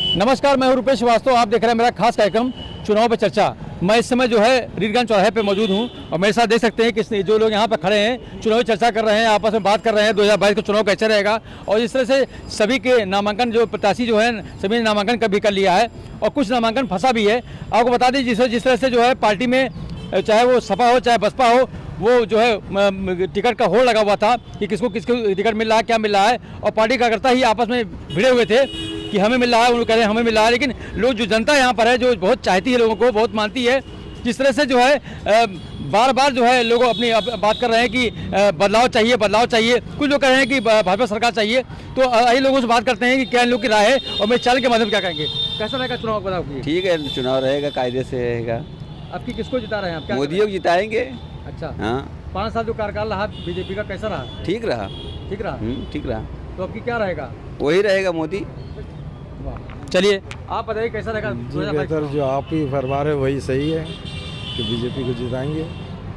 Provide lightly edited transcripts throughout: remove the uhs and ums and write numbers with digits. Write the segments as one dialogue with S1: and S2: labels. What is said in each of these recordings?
S1: नमस्कार, मैं हूं रुपेश श्रीवास्तव। आप देख रहे हैं मेरा खास कार्यक्रम चुनाव पे चर्चा। मैं इस समय जो है रीडगंज चौराहे पे मौजूद हूं और मेरे साथ देख सकते हैं कि जो लोग यहां पर खड़े हैं चुनावी चर्चा कर रहे हैं, आपस में बात कर रहे हैं 2022 का चुनाव कैसे रहेगा। और इस तरह से सभी के नामांकन जो प्रत्याशी जो है सभी ने नामांकन कभी कर लिया है और कुछ नामांकन फंसा भी है। आपको बता दें जिस तरह से जो है पार्टी में चाहे वो सपा हो चाहे बसपा हो, वो जो है टिकट का होड़ लगा हुआ था कि किसको टिकट मिल रहा है, क्या मिल रहा है। और पार्टी कार्यकर्ता ही आपस में भिड़े हुए थे कि हमें मिल रहा है, उन्होंने कह रहे हैं हमें मिल रहा है। लेकिन लोग जो जनता यहाँ पर है जो बहुत चाहती है, लोगों को बहुत मानती है, जिस तरह से जो है बार बार जो है लोग अपनी बात कर रहे हैं कि बदलाव चाहिए, बदलाव चाहिए। कुछ लोग कह रहे हैं कि भाजपा सरकार चाहिए। तो आइए लोगों से बात करते हैं कि क्या इन लोग की राय है और मेरे चैनल के माध्यम क्या कहेंगे। कैसा रहेगा चुनाव बताओ।
S2: ठीक है, चुनाव रहेगा, कायदे से रहेगा।
S1: आपकी किसको जिता रहे हैं आप?
S2: मोदी को जिताएंगे।
S1: अच्छा,
S2: हाँ।
S1: 5 साल जो कार्यकाल रहा बीजेपी का, कैसा रहा?
S2: ठीक रहा।
S1: ठीक रहा।
S2: ठीक रहा।
S1: तो आपकी क्या रहेगा?
S2: वही रहेगा, मोदी।
S1: चलिए आप बताइए कैसा रहेगा?
S3: बेहतर जो आप ही फरमा रहे वही सही है कि बीजेपी को जिताएंगे।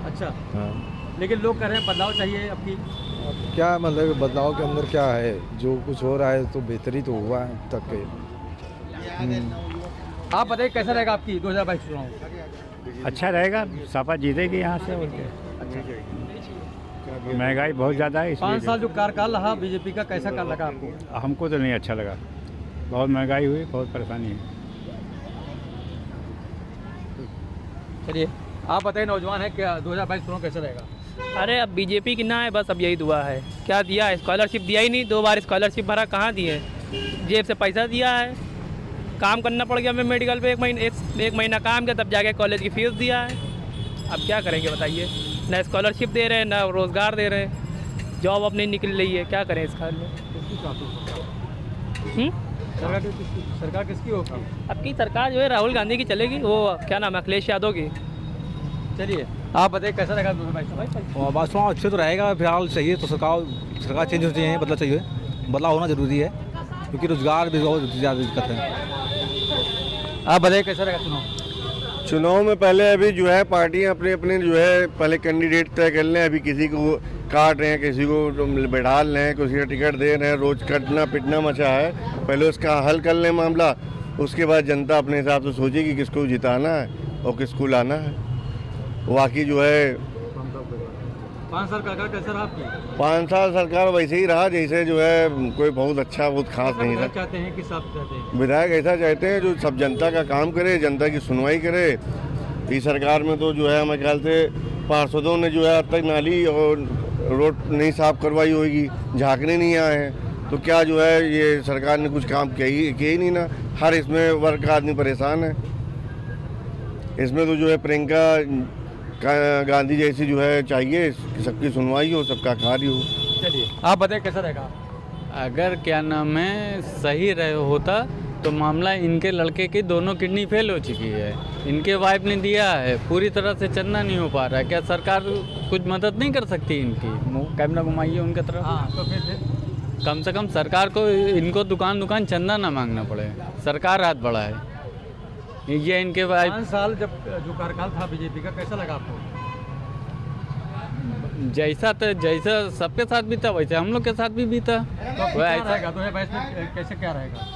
S1: अच्छा,
S3: हाँ।
S1: लेकिन लोग कह रहे हैं बदलाव चाहिए आपकी।
S3: अब क्या मतलब बदलाव के अंदर क्या है? जो कुछ हो रहा है तो बेहतरी तो हुआ है अब तक के।
S1: आप बताइए कैसा रहेगा आपकी 2022 चुनाव?
S4: अच्छा रहेगा, सपा जीतेगी यहाँ से। और क्या, महंगाई बहुत ज़्यादा है इसलिए।
S1: 5 साल जो कार्यकाल रहा बीजेपी का, कैसा काल लगा आपको?
S4: हमको तो नहीं अच्छा लगा, बहुत महंगाई हुई, बहुत परेशानी है।
S1: चलिए आप बताइए, नौजवान है, क्या 2022 चुनाव कैसा रहेगा?
S5: अरे अब बीजेपी की ना है, बस अब यही दुआ है। क्या दिया है? स्कॉलरशिप दिया ही नहीं, 2 बार स्कॉलरशिप भरा, कहाँ दिए? जेब से पैसा दिया है। काम करना पड़ गया, मैं मेडिकल पे एक महीना काम किया, तब जाके कॉलेज की फीस दिया है। अब क्या करेंगे बताइए? ना स्कॉलरशिप दे रहे हैं, ना रोज़गार दे रहे हैं, जॉब अब नहीं निकल रही है, क्या करें इस खाल में?
S1: सरकार किसकी होगी?
S5: अब की सरकार जो है राहुल गांधी की चलेगी, वो क्या नाम है, अखिलेश यादव की।
S1: चलिए आप बताइए कैसा रहेगा 2022?
S6: बात सुना, अच्छे तो रहेगा। फिलहाल चाहिए तो सरकार चेंज होनी चाहिए, बदलाव चाहिए, बदलाव होना ज़रूरी है क्योंकि रोजगार भी बहुत ज़्यादा दिक्कत है।
S1: आप बताइए कैसा रहेगा चुनाव?
S7: चुनाव में पहले अभी जो है पार्टियां अपने अपने जो है पहले कैंडिडेट तय कर लें। अभी किसी को काट रहे हैं, किसी को बैठा रहे हैं, किसी को टिकट दे रहे हैं, रोज कटना पिटना मचा है। पहले उसका हल कर लें मामला, उसके बाद जनता अपने हिसाब से सोचे कि किसको जिताना है और किसको लाना है। बाकी जो है
S1: 5 साल कार्यकाल कैसा रहा आपकी?
S7: 5 साल सरकार वैसे ही रहा जैसे जो है कोई बहुत अच्छा बहुत खास नहीं था।
S1: चाहते हैं कि सब चाहते हैं
S7: विधायक ऐसा चाहते हैं जो सब जनता का काम करे, जनता की सुनवाई करे। इस सरकार में तो जो है हमारे ख्याल से पार्षदों ने जो है अब तक नाली और रोड नहीं साफ करवाई होगी, झांकने नहीं आए हैं। तो क्या जो है ये सरकार ने कुछ काम किया ही नहीं ना। हर इसमें वर्ग का आदमी परेशान है। इसमें तो जो है प्रियंका गांधी जैसी जो है चाहिए कि सबकी सुनवाई हो, सबका कार्य हो।
S1: चलिए आप बताइए कैसा रहेगा?
S8: अगर क्या नाम है सही रहे होता तो मामला इनके लड़के की दोनों किडनी फेल हो चुकी है, इनके वाइफ ने दिया है, पूरी तरह से चलना नहीं हो पा रहा है। क्या सरकार कुछ मदद नहीं कर सकती इनकी? कैमरा घुमाइए उनकी तरफ।
S1: हाँ, तो फिर
S8: कम से कम सरकार को इनको दुकान चंदा ना मांगना पड़े, सरकार हाथ बढ़ाए। ये इनके
S1: 5 साल जब जो कार्यकाल था बीजेपी का, कैसा लगा आपको?
S8: जैसा सबके साथ बीता वैसे हम लोग के साथ भी बीता।
S1: तो
S8: वह
S1: ऐसा
S8: ऐसा
S1: रहेगा 2022 में कैसे क्या रहेगा?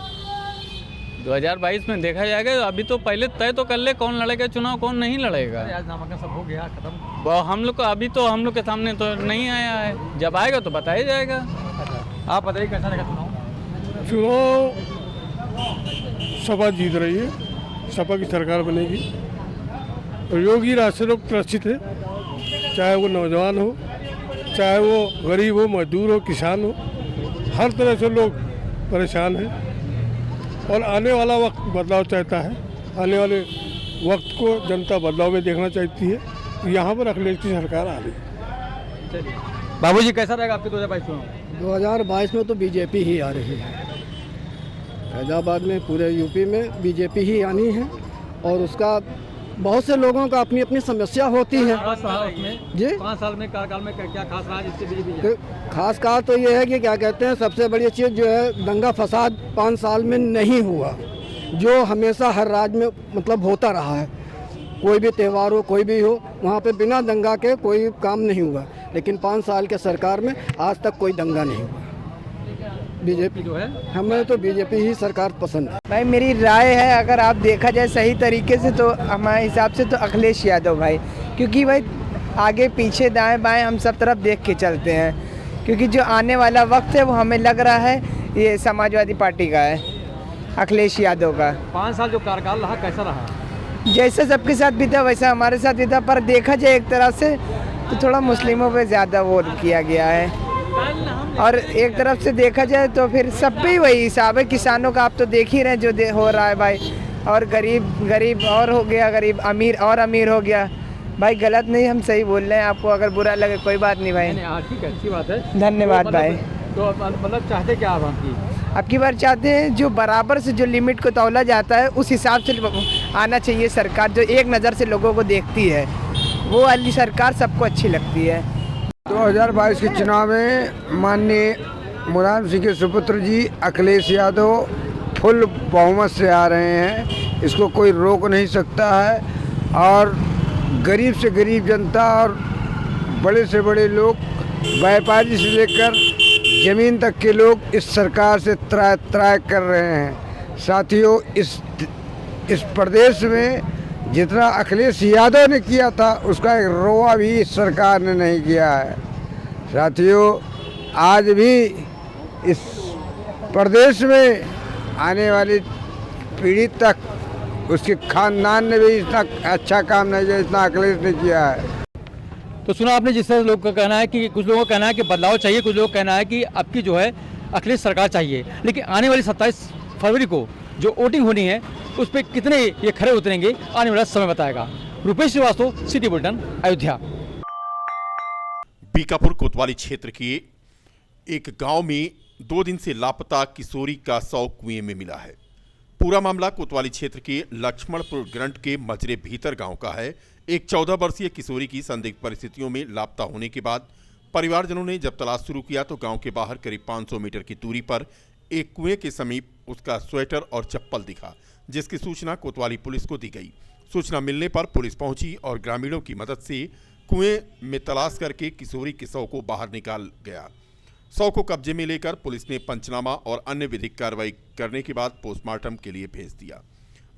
S8: 2022 में देखा जाएगा। अभी तो पहले तय तो कर ले कौन लड़ेगा चुनाव, कौन नहीं लड़ेगा।
S1: आज नामांकन सब हो गया, खत्म।
S8: वो हम लोग को अभी तो हम लोग के सामने तो नहीं आया है, जब आएगा तो बताया जाएगा।
S1: आप बताइए कैसा रहेगा चुनाव?
S9: चुनाव सपा जीत रही है, सपा की सरकार बनेगी। योगी राज से लोग त्रसित है, चाहे वो नौजवान हो, चाहे वो गरीब हो, मजदूर हो, किसान हो, हर तरह से लोग परेशान हैं। और आने वाला वक्त बदलाव चाहता है। आने वाले वक्त को जनता बदलाव में देखना चाहती है। यहाँ पर अखिलेश की सरकार आ रही है।
S1: चलिए बाबूजी कैसा रहेगा आपके 2022 चुनाव?
S10: 2022 में तो बीजेपी ही आ रही है। फैजाबाद में पूरे यूपी में बीजेपी ही आनी है। और उसका बहुत से लोगों का अपनी अपनी समस्या होती है।
S1: जी 5 साल में कार्यकाल में क्या खास रहा जिससे बीजेपी?
S10: खास कहा तो ये है कि क्या कहते हैं, सबसे बड़ी चीज़ जो है दंगा फसाद 5 साल में नहीं हुआ, जो हमेशा हर राज्य में मतलब होता रहा है। कोई भी त्यौहार हो, कोई भी हो, वहाँ पे बिना दंगा के कोई काम नहीं हुआ। लेकिन 5 साल के सरकार में आज तक कोई दंगा नहीं हुआ। बीजेपी
S1: जो है
S10: हमें तो बीजेपी ही सरकार पसंद है।
S11: भाई मेरी राय है, अगर आप देखा जाए सही तरीके से तो हमारे हिसाब से तो अखिलेश यादव भाई, क्योंकि भाई आगे पीछे दाएं बाएं हम सब तरफ देख के चलते हैं, क्योंकि जो आने वाला वक्त है वो हमें लग रहा है ये समाजवादी पार्टी का है, अखिलेश यादव का।
S1: 5 साल जो कार्यकाल रहा कैसा रहा?
S11: जैसे सबके साथ भी था वैसा हमारे साथ भी था, पर देखा जाए एक तरह से तो थोड़ा मुस्लिमों पे ज़्यादा वोट किया गया है, और एक तरफ से देखा जाए तो फिर सब पे ही वही हिसाब है। किसानों का आप तो देख ही रहे हैं जो हो रहा है भाई, और गरीब और हो गया, गरीब अमीर और अमीर हो गया भाई। गलत नहीं, हम सही बोल रहे हैं, आपको अगर बुरा लगे कोई बात नहीं भाई।
S1: ठीक है, अच्छी बात है,
S11: धन्यवाद भाई।
S1: तो मतलब चाहते क्या आप
S11: अब की बार चाहते हैं जो बराबर से जो लिमिट को तौला जाता है उस हिसाब से आना चाहिए सरकार, जो एक नज़र से लोगों को देखती है, वो वाली सरकार सबको अच्छी लगती है।
S3: 2022 के चुनाव में माननीय मुलायम सिंह के सुपुत्र जी अखिलेश यादव फुल बहुमत से आ रहे हैं, इसको कोई रोक नहीं सकता है। और गरीब से गरीब जनता और बड़े से बड़े लोग, व्यापारी से लेकर ज़मीन तक के लोग इस सरकार से त्राय कर रहे हैं। साथियों, इस प्रदेश में जितना अखिलेश यादव ने किया था उसका एक रोआ भी इस सरकार ने नहीं किया है। साथियों, आज भी इस प्रदेश में आने वाली पीढ़ी तक उसके खानदान ने भी इतना अच्छा काम नहीं किया जितना अखिलेश ने किया है।
S1: तो सुना आपने, जिस तरह लोग का कहना है कि कुछ लोगों का कहना है कि बदलाव चाहिए, कुछ लोगों का कहना है कि अब की जो है अखिलेश सरकार चाहिए। लेकिन आने वाली 27 फरवरी को जो वोटिंग होनी है उस पर कितने ये खरे उतरेंगे आने वाला समय बताएगा। Rupesh Srivastava, city bulletin, Ayodhya.
S12: बीकापुर कोतवाली क्षेत्र के एक गांव में 2 दिन से लापता किशोरी का शव कुएं में मिला है। पूरा मामला कोतवाली क्षेत्र के लक्ष्मणपुर ग्रंट के मजरे भीतर गांव का है। एक 14 वर्षीय किशोरी की संदिग्ध परिस्थितियों में लापता होने के बाद परिवारजनों ने जब तलाश शुरू किया तो गांव के बाहर करीब 500 मीटर की दूरी पर एक कुएं के समीप उसका स्वेटर और चप्पल दिखा, जिसकी सूचना कोतवाली पुलिस को दी गई। सूचना मिलने पर पुलिस पहुंची और ग्रामीणों की मदद से कुएं में तलाश करके किशोरी के शव को बाहर निकाल गया। शव को कब्जे में लेकर पुलिस ने पंचनामा और अन्य विधिक कार्रवाई करने के बाद पोस्टमार्टम के लिए भेज दिया।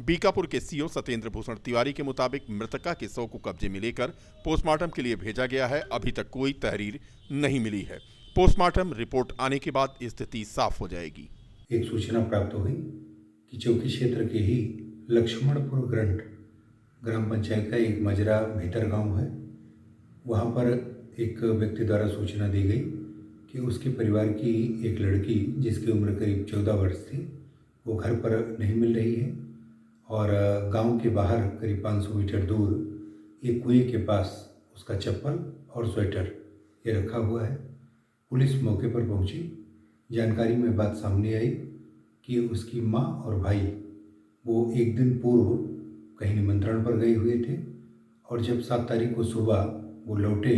S12: बीकापुर के सीओ सत्येंद्र भूषण तिवारी के मुताबिक मृतका के शव को कब्जे में लेकर पोस्टमार्टम के लिए भेजा गया है। अभी तक कोई तहरीर नहीं मिली है। पोस्टमार्टम रिपोर्ट आने के बाद स्थिति साफ हो जाएगी।
S13: एक सूचना प्राप्त हुई कि चौकी क्षेत्र के ही लक्ष्मणपुर ग्रंट ग्राम पंचायत का एक मजरा भीतर गांव है, वहां पर एक व्यक्ति द्वारा सूचना दी गई कि उसके परिवार की एक लड़की जिसकी उम्र करीब 14 वर्ष थी वो घर पर नहीं मिल रही है, और गांव के बाहर करीब 500 मीटर दूर एक कुएं के पास उसका चप्पल और स्वेटर ये रखा हुआ है। पुलिस मौके पर पहुंची। जानकारी में बात सामने आई कि उसकी मां और भाई वो एक दिन पूर्व कहीं निमंत्रण पर गए हुए थे, और जब 7 तारीख को सुबह वो लौटे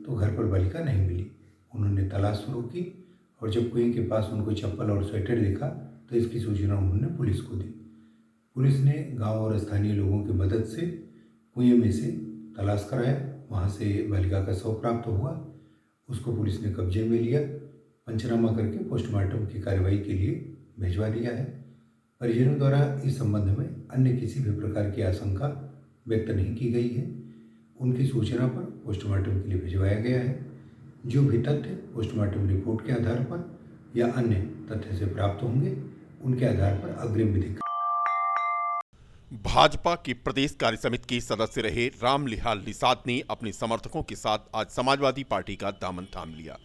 S13: तो घर पर बालिका नहीं मिली। उन्होंने तलाश शुरू की, और जब कुएं के पास उनको चप्पल और स्वेटर दिखा तो इसकी सूचना उन्होंने पुलिस को दी। पुलिस ने गांव और स्थानीय लोगों की मदद से कुएं में से तलाश कराया। वहां से बालिका का शव प्राप्त हुआ। उसको पुलिस ने कब्जे में लिया, पंचनामा करके पोस्टमार्टम की कार्रवाई के लिए भिजवा दिया है। परिजनों द्वारा इस संबंध में अन्य किसी भी प्रकार की आशंका व्यक्त नहीं की गई है। उनकी सूचना पर पोस्टमार्टम के लिए भिजवाया गया है। जो भी तथ्य पोस्टमार्टम रिपोर्ट के आधार पर या अन्य तथ्य से प्राप्त होंगे उनके आधार पर अग्रिम विधि।
S12: भाजपा के प्रदेश कार्य समिति के सदस्य रहे रामनिहाल निषाद ने अपने समर्थकों के साथ आज समाजवादी पार्टी का दामन थाम लिया।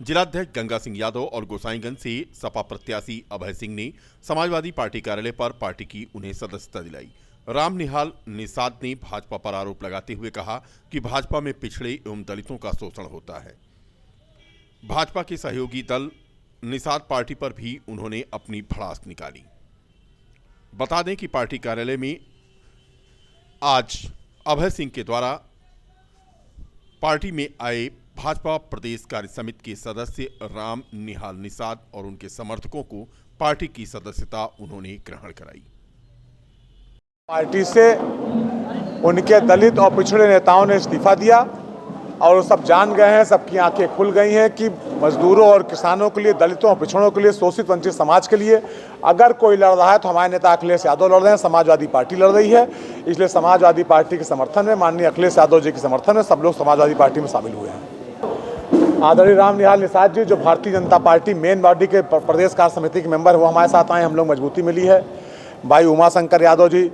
S12: जिलाध्यक्ष गंगा सिंह यादव और गोसाईगंज से सपा प्रत्याशी अभय सिंह ने समाजवादी पार्टी कार्यालय पर पार्टी की उन्हें सदस्यता दिलाई। रामनिहाल निषाद ने भाजपा पर आरोप लगाते हुए कहा कि भाजपा में पिछड़े एवं दलितों का शोषण होता है। भाजपा के सहयोगी दल निषाद पार्टी पर भी उन्होंने अपनी भड़ास निकाली। बता दें कि पार्टी कार्यालय में आज अभय सिंह के द्वारा पार्टी में आए भाजपा प्रदेश कार्य समिति के सदस्य रामनिहाल निषाद और उनके समर्थकों को पार्टी की सदस्यता उन्होंने ग्रहण कराई।
S14: पार्टी से उनके दलित और पिछड़े नेताओं ने इस्तीफा दिया और सब जान गए हैं, सबकी आंखें खुल गई हैं कि मजदूरों और किसानों के लिए, दलितों और पिछड़ों के लिए, शोषित वंचित समाज के लिए अगर कोई लड़ रहा है तो हमारे नेता अखिलेश यादव लड़ रहे हैं, समाजवादी पार्टी लड़ रही है। इसलिए समाजवादी पार्टी के समर्थन में, माननीय अखिलेश यादव जी के समर्थन में सब लोग समाजवादी पार्टी में शामिल हुए हैं। आदरणीय राम निहाल निषाद जी जो Bharatiya Janata party main body के प्रदेश कार्य समिति के मेंबर, वो हमारे साथ आए, हम लोग मजबूती मिली है। भाई उमाशंकर यादव जी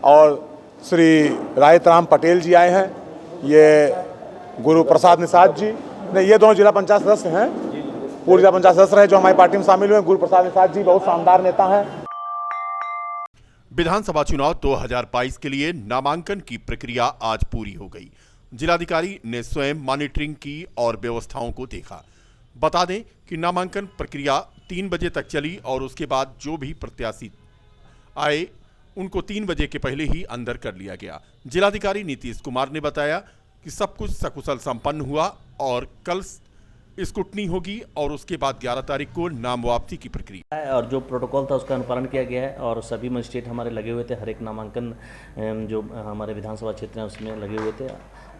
S14: और श्री राहित पटेल जी आए हैं, ये गुरु प्रसाद निषाद जी नहीं, ये दोनों जिला पंचायत सदस्य हैं, पूर्व जिला पंचायत सदस्य रहे जो हमारी पार्टी में शामिल हुए। गुरु प्रसाद निषाद जी बहुत शानदार नेता हैं।
S12: विधानसभा चुनाव 2022 के लिए नामांकन की प्रक्रिया आज पूरी हो गई। जिलाधिकारी ने स्वयं मॉनिटरिंग की और व्यवस्थाओं को देखा। बता दें कि नामांकन प्रक्रिया 3 बजे तक चली और उसके बाद जो भी प्रत्याशी आए उनको 3 बजे के पहले ही अंदर कर लिया गया। जिलाधिकारी नीतीश कुमार ने बताया कि सब कुछ सकुशल संपन्न हुआ और कल स्क्रूटनी होगी और उसके बाद 11 तारीख को नाम वापसी की प्रक्रिया
S15: है और जो प्रोटोकॉल था उसका अनुपालन किया गया है और सभी मजिस्ट्रेट हमारे लगे हुए थे। हर एक नामांकन जो हमारे विधानसभा क्षेत्र हैं उसमें लगे हुए थे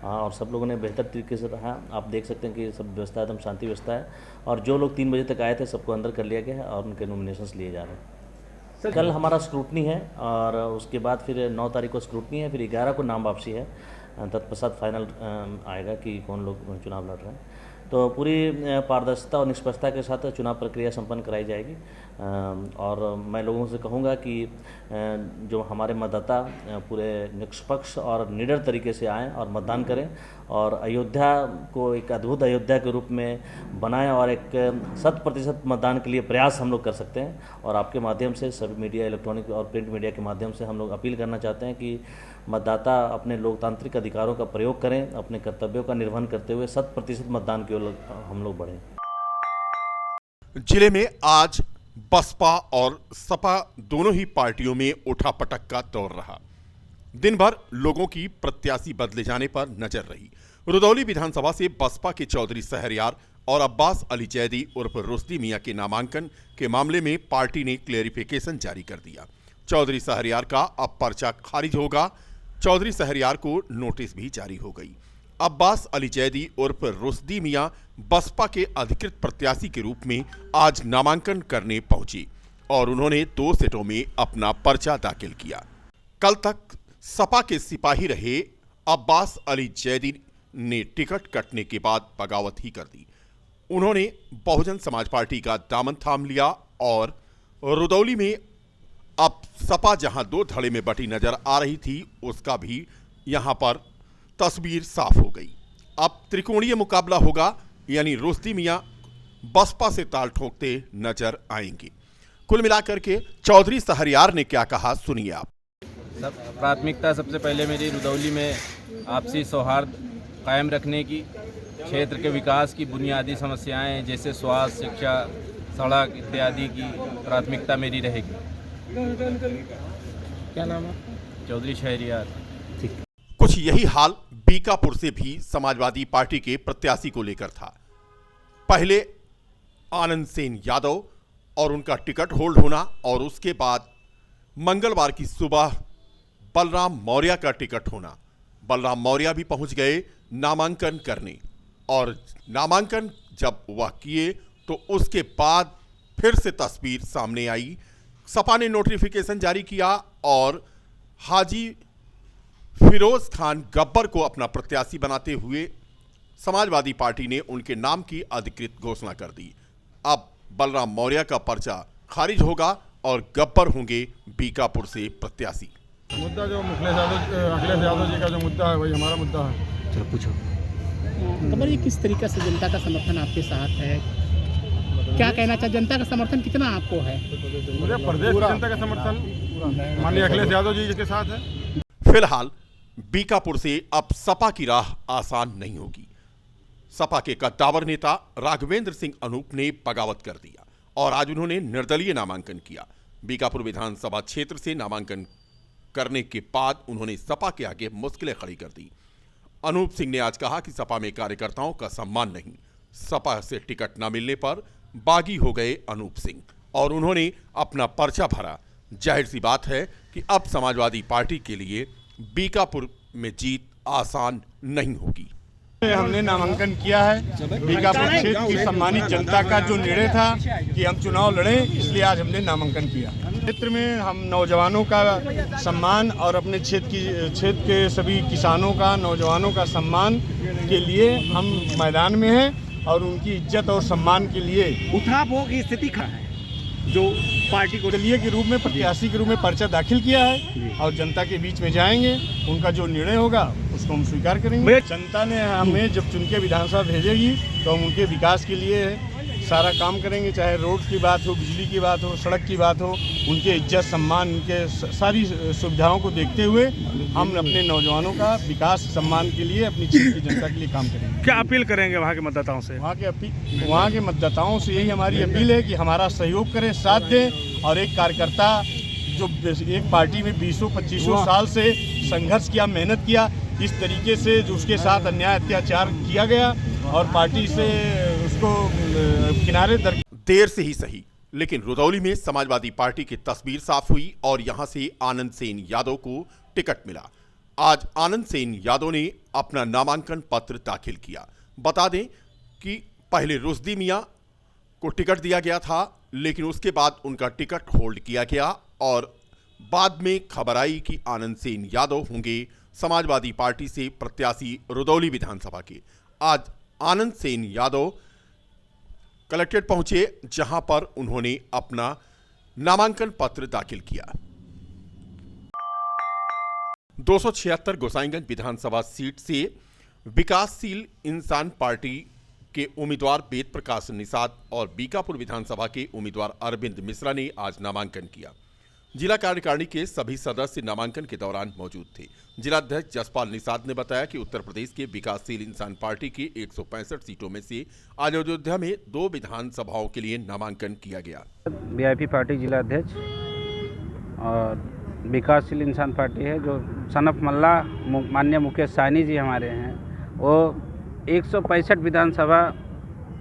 S15: और सब लोगों ने बेहतर तरीके से रहा। आप देख सकते हैं कि सब व्यवस्था एकदम शांति व्यवस्था है और जो लोग 3 बजे तक आए थे सबको अंदर कर लिया गया है और उनके नॉमिनेशंस लिए जा रहे हैं। कल हमारा स्क्रूटनी है और उसके बाद फिर 9 तारीख को स्क्रूटनी है, फिर 11 को नाम वापसी है। तत्पश्चात फाइनल आएगा कि कौन लोग चुनाव लड़ रहे हैं। तो पूरी पारदर्शिता और निष्पक्षता के साथ चुनाव प्रक्रिया संपन्न कराई जाएगी और मैं लोगों से कहूँगा कि जो हमारे मतदाता पूरे निष्पक्ष और निडर तरीके से आएँ और मतदान करें और अयोध्या को एक अद्भुत अयोध्या के रूप में बनाएं और एक 100% मतदान के लिए प्रयास हम लोग कर सकते हैं। और आपके माध्यम से सभी मीडिया, इलेक्ट्रॉनिक और प्रिंट मीडिया के माध्यम से हम लोग अपील करना चाहते हैं कि मतदाता अपने लोकतांत्रिक अधिकारों का प्रयोग करें, अपने कर्तव्यों का निर्वहन करते हुए 100% मतदान की ओर हम लोग बढ़ें।
S12: जिले में आज बसपा और सपा दोनों ही पार्टियों में उठापटक का दौर रहा। दिन भर लोगों की प्रत्याशी बदले जाने पर नजर रही। रुदौली विधानसभा से बसपा के चौधरी सहरियार और अब्बास अली जैदी उर्फ रुश्दी मियां के नामांकन के मामले में पार्टी ने क्लेरिफिकेशन जारी कर दिया। चौधरी सहरियार का अब पर्चा खारिज होगा। चौधरी सहरियार को नोटिस भी जारी हो गई। अब्बास अली जैदी उर्फ रुश्दी मियां बसपा के अधिकृत प्रत्याशी के रूप में आज नामांकन करने पहुंचे और उन्होंने 2 सेटों में अपना पर्चा दाखिल किया। कल तक सपा के सिपाही रहे अब्बास अली जैदी ने टिकट कटने के बाद बगावत ही कर दी। उन्होंने बहुजन समाज पार्टी का दामन थाम लिया और रुदौली में अब सपा जहां 2 धड़े में बटी नजर आ रही थी उसका भी यहां पर तस्वीर साफ हो गई। अब त्रिकोणीय मुकाबला होगा, यानी रुश्दी मियां बसपा से ताल ठोकते नजर आएंगे। कुल मिलाकर के चौधरी सहरियार ने क्या कहा, सुनिए आप।
S16: प्राथमिकता सबसे पहले मेरी रुदौली में आपसी सौहार्द कायम रखने की, क्षेत्र के विकास की बुनियादी समस्याएं जैसे स्वास्थ्य, शिक्षा, सड़क इत्यादि की प्राथमिकता मेरी रहेगी।
S5: क्या नाम है?
S16: चौधरी शहरियार।
S12: कुछ यही हाल बीकापुर से भी समाजवादी पार्टी के प्रत्याशी को लेकर था। पहले आनंद सेन यादव और उनका टिकट होल्ड होना और उसके बाद मंगलवार की सुबह बलराम मौर्य का टिकट होना। बलराम मौर्य भी पहुंच गए नामांकन करने और नामांकन जब वह किए तो उसके बाद फिर से तस्वीर सामने आई। सपा ने नोटिफिकेशन जारी किया और हाजी फिरोज खान गब्बर को अपना प्रत्याशी बनाते हुए समाजवादी पार्टी ने उनके नाम की अधिकृत घोषणा कर दी। अब बलराम मौर्य का पर्चा खारिज होगा और गब्बर होंगे बीकापुर से प्रत्याशी।
S9: मुद्दा जो अखिलेश यादव जी का जो मुद्दा है वही हमारा मुद्दा है।
S12: चलो पूछो।
S17: कमर जी, किस तरीके से जनता का समर्थन आपके साथ है? क्या कहना चाहिए, जनता का समर्थन कितना आपको है?
S9: पूरे प्रदेश की जनता का समर्थन माननीय अखिलेश यादव जी के साथ है।
S12: फिलहाल बीकापुर से अब सपा की राह आसान नहीं होगी। सपा के कद्दावर नेता राघवेंद्र सिंह अनूप ने बगावत कर दिया और आज उन्होंने निर्दलीय नामांकन किया। बीकापुर विधानसभा क्षेत्र से नामांकन करने के बाद उन्होंने सपा के आगे मुश्किलें खड़ी कर दी। अनूप सिंह ने आज कहा कि सपा में कार्यकर्ताओं का सम्मान नहीं। सपा से टिकट न मिलने पर बागी हो गए अनूप सिंह और उन्होंने अपना पर्चा भरा। जाहिर सी बात है कि अब समाजवादी पार्टी के लिए बीकापुर में जीत आसान नहीं होगी।
S9: हमने नामांकन किया है। बीकापुर क्षेत्र की सम्मानित जनता का जो निर्णय था कि हम चुनाव लड़ें, इसलिए आज हमने नामांकन किया। क्षेत्र में हम नौजवानों का सम्मान और अपने क्षेत्र के सभी किसानों का, नौजवानों का सम्मान के लिए हम मैदान में हैं और उनकी इज्जत और सम्मान के लिए
S18: उठाव की स्थिति खड़ा है।
S9: जो पार्टी को दलीय के रूप में, प्रत्याशी के रूप में पर्चा दाखिल किया है और जनता के बीच में जाएंगे। उनका जो निर्णय होगा उसको हम स्वीकार करेंगे। जनता ने हमें जब चुन के विधानसभा भेजेगी तो हम उनके विकास के लिए सारा काम करेंगे, चाहे रोड की बात हो, बिजली की बात हो, सड़क की बात हो। उनके इज्जत सम्मान, उनके सारी सुविधाओं को देखते हुए हम अपने नौजवानों का विकास सम्मान के लिए, अपनी क्षेत्र की जनता के लिए काम करेंगे।
S18: क्या अपील करेंगे वहाँ के मतदाताओं से?
S9: वहाँ के मतदाताओं से यही हमारी अपील है कि हमारा सहयोग करें, साथ दें। और एक कार्यकर्ता जो एक पार्टी में 20-25 साल से संघर्ष किया, मेहनत किया, इस तरीके से जो उसके साथ अन्याय अत्याचार किया गया और पार्टी से उसको किनारे
S12: देर से ही सही, लेकिन रुदौली में समाजवादी पार्टी की तस्वीर साफ हुई और यहां से आनंद सेन यादव को टिकट मिला। आज आनंद सेन यादव ने अपना नामांकन पत्र दाखिल किया। बता दें कि पहले रुश्दी मियां को टिकट दिया गया था, लेकिन उसके बाद उनका टिकट होल्ड किया गया और बाद में खबर आई कि आनंद सेन यादव होंगे समाजवादी पार्टी से प्रत्याशी रुदौली विधानसभा के। आज आनंद सेन यादव कलेक्ट्रेट पहुंचे, जहां पर उन्होंने अपना नामांकन पत्र दाखिल किया। 276 गोसाईगंज विधानसभा सीट से विकासशील इंसान पार्टी के उम्मीदवार वेद प्रकाश निषाद और बीकापुर विधानसभा के उम्मीदवार अरविंद मिश्रा ने आज नामांकन किया। जिला कार्यकारिणी के सभी सदस्य नामांकन के दौरान मौजूद थे। जिलाध्यक्ष जसपाल निषाद ने बताया कि उत्तर प्रदेश के विकासशील इंसान पार्टी की 165 सीटों में से आज अयोध्या में 2 विधानसभाओं के लिए नामांकन किया गया।
S19: वीआईपी पार्टी जिलाध्यक्ष और विकासशील इंसान पार्टी है, जो सनफ मल्ला माननीय मुकेश साहनी जी हमारे हैं, वो 165 विधानसभा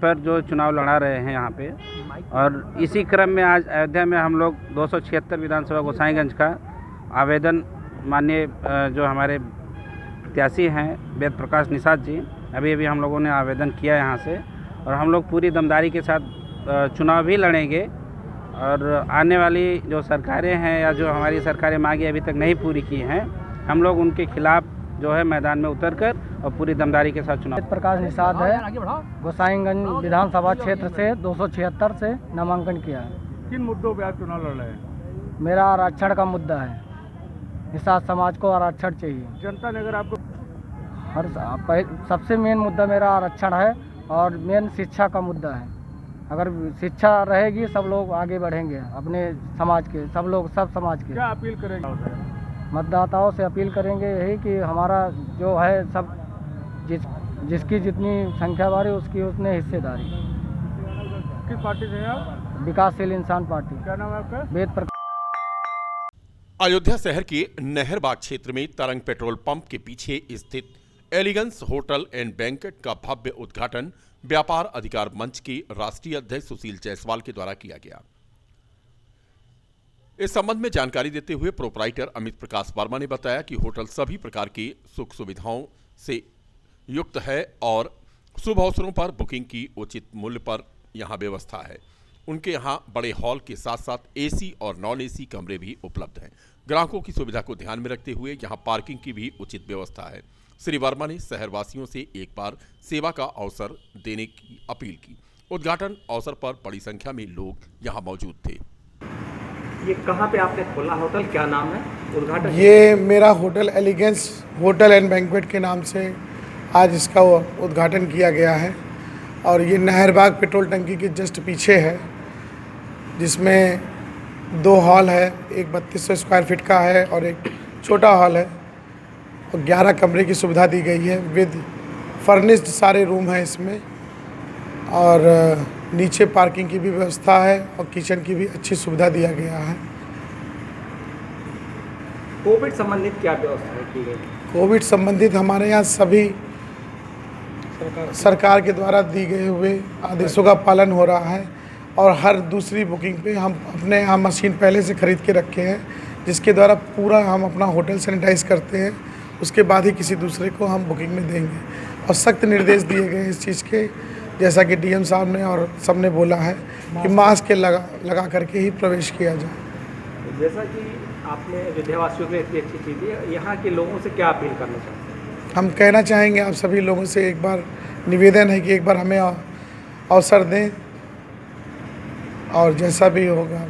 S19: पर जो चुनाव लड़ा रहे हैं यहाँ पे। और इसी क्रम में आज अयोध्या में हम लोग 276 विधानसभा गोसाईगंज का आवेदन माननीय जो हमारे प्रत्याशी हैं वेद प्रकाश निषाद जी, अभी हम लोगों ने आवेदन किया यहाँ से और हम लोग पूरी दमदारी के साथ चुनाव भी लड़ेंगे। और आने वाली जो सरकारें हैं या जो हमारी सरकारें मांगी अभी तक नहीं पूरी की हैं, हम लोग उनके खिलाफ जो है मैदान में उतरकर और पूरी दमदारी के साथ चुनाव।
S20: प्रकाश निषाद है, गोसाईगंज विधानसभा क्षेत्र से 276 से नामांकन किया है।
S18: किन मुद्दों पे आप चुनाव लड़ रहे हैं?
S20: मेरा आरक्षण का मुद्दा है, निषाद समाज को आरक्षण चाहिए।
S18: जनता ने अगर आपको
S20: सबसे मेन मुद्दा मेरा आरक्षण है और मेन शिक्षा का मुद्दा है। अगर शिक्षा रहेगी सब लोग आगे बढ़ेंगे, अपने समाज के सब समाज के।
S18: क्या अपील करेंगे?
S20: मतदाताओं से अपील करेंगे यही कि हमारा जो है सब जिसकी जितनी संख्या बारी उसकी उतने हिस्सेदारी।
S18: किस पार्टी से हैं आप?
S20: विकासशील इंसान पार्टी।
S18: क्या नाम है आपका?
S20: वेद प्रकाश।
S12: अयोध्या शहर के नहरबाग क्षेत्र में तरंग पेट्रोल पंप के पीछे स्थित एलिगेंस होटल एंड बैंकेट का भव्य उद्घाटन व्यापार अधिकार मंच के राष्ट्रीय अध्यक्ष सुशील जायसवाल के द्वारा किया गया। इस संबंध में जानकारी देते हुए प्रोपराइटर अमित प्रकाश वर्मा ने बताया कि होटल सभी प्रकार की सुख सुविधाओं से युक्त है और शुभ अवसरों पर बुकिंग की उचित मूल्य पर यहां व्यवस्था है। उनके यहां बड़े हॉल के साथ साथ एसी और नॉन एसी कमरे भी उपलब्ध हैं। ग्राहकों की सुविधा को ध्यान में रखते हुए यहां पार्किंग की भी उचित व्यवस्था है। श्री वर्मा ने शहरवासियों से एक बार सेवा का अवसर देने की अपील की। उद्घाटन अवसर पर बड़ी संख्या में लोग यहां मौजूद थे।
S18: ये कहाँ पे आपने खोला होटल, क्या नाम है? उद्घाटन?
S21: ये मेरा hotel elegance hotel and banquet के नाम से आज इसका उद्घाटन किया गया है और ये नहरबाग पेट्रोल टंकी के जस्ट पीछे है, जिसमें 2 हॉल है, एक 3200 स्क्वायर फीट का है और एक छोटा हॉल है और 11 कमरे की सुविधा दी गई है विद फर्निश्ड सारे रूम हैं इसमें और नीचे पार्किंग की भी व्यवस्था है और किचन की भी अच्छी सुविधा दिया गया है।
S18: कोविड संबंधित क्या व्यवस्था की गई?
S21: कोविड संबंधित हमारे यहाँ सभी सरकार के द्वारा दी गए हुए आदेशों का पालन हो रहा है और हर दूसरी बुकिंग पे हम अपने यहाँ मशीन पहले से ख़रीद के रखे हैं, जिसके द्वारा पूरा हम अपना होटल सैनिटाइज करते हैं, उसके बाद ही किसी दूसरे को हम बुकिंग में देंगे। और सख्त निर्देश दिए गए इस चीज़ के, जैसा कि डीएम साहब ने और सबने बोला है कि मास्क लगा करके ही प्रवेश किया जाए।
S18: जैसा कि आपने अयोध्यावासियों के लिए इतनी अच्छी चीज़ दी, यहाँ के लोगों से क्या अपील करना चाहते हैं?
S21: हम कहना चाहेंगे आप सभी लोगों से, एक बार निवेदन है कि एक बार हमें अवसर दें और जैसा भी होगा